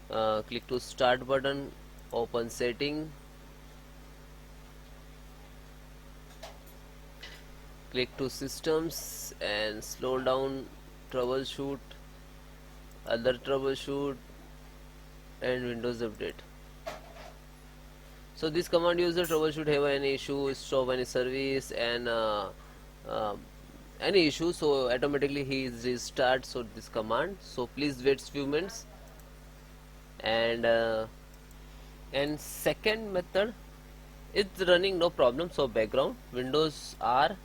click to start button, open setting, click to systems and slow down, troubleshoot, other troubleshoot, and Windows update. So this command user troubleshoot have any issue, stop any service, and uh, any issue, so automatically he is restart. So this command, so please wait few minutes. And second method, it's running no problem. So background Windows R,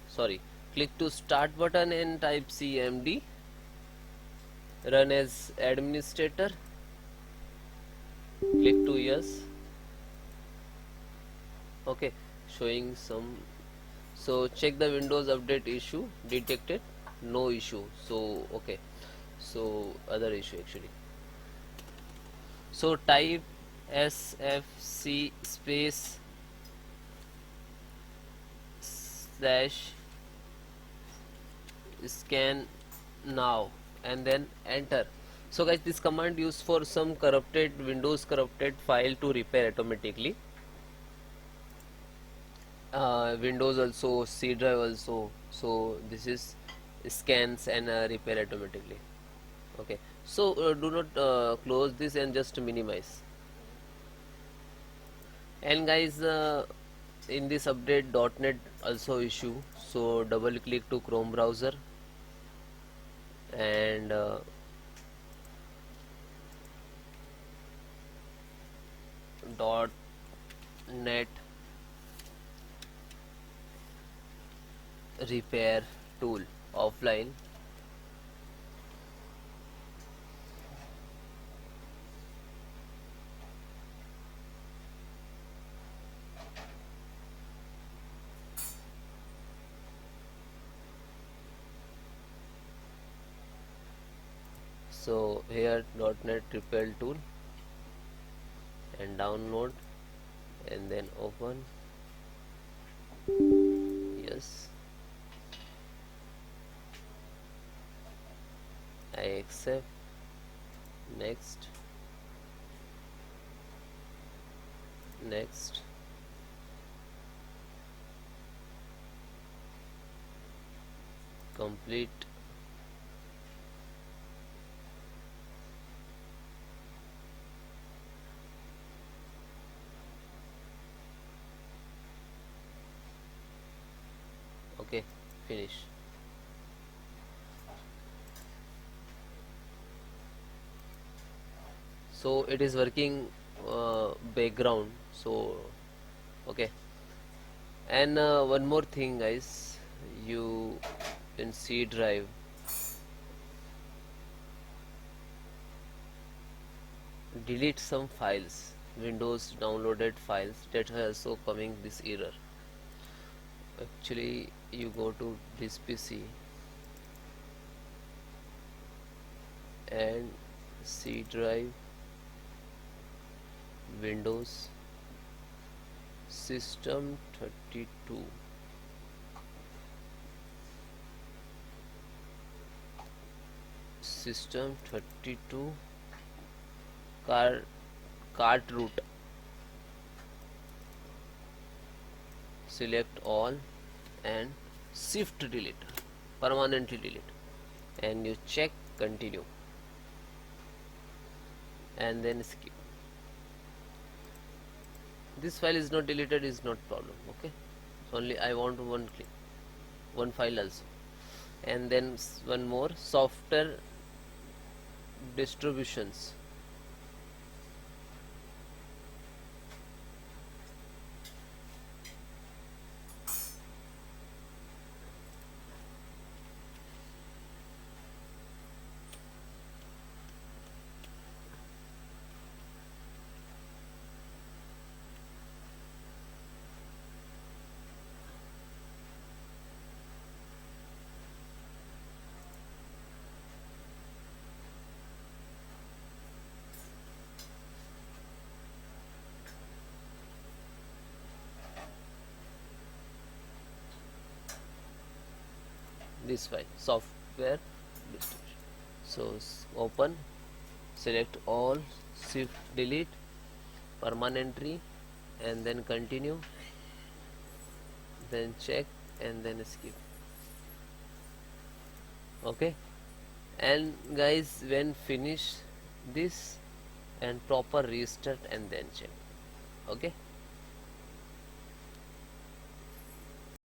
sorry, click to start button and type cmd, run as administrator, click to yes. Okay, showing some. So check the Windows update issue detected, no issue. So okay, so other issue actually. So type sfc space slash scan now and then enter. So guys, this command used for some corrupted Windows corrupted file to repair automatically. Windows also, C drive also. So this is scans and repair automatically. Okay, so do not close this and just minimize. And guys, in this update .NET also issue, so double click to Chrome browser and .NET repair tool offline. So here .NET repair tool and download and then open. Yes, I accept. Next, next, complete. Okay, finish. So it is working background. So okay, and one more thing guys, you in C drive delete some files, Windows downloaded files that are also coming this error. Actually you go to this PC and C drive, Windows, system 32, system 32 cart root, select all and shift delete, permanently delete, and you check continue and then skip. This file is not deleted, is not problem. Okay, only I want one click, one file also. And then one more, software distributions. This file, software distribution. So open, select all, shift delete permanently, and then continue, then check, and then skip. Okay, and guys, when finish this and proper restart and then check. Okay.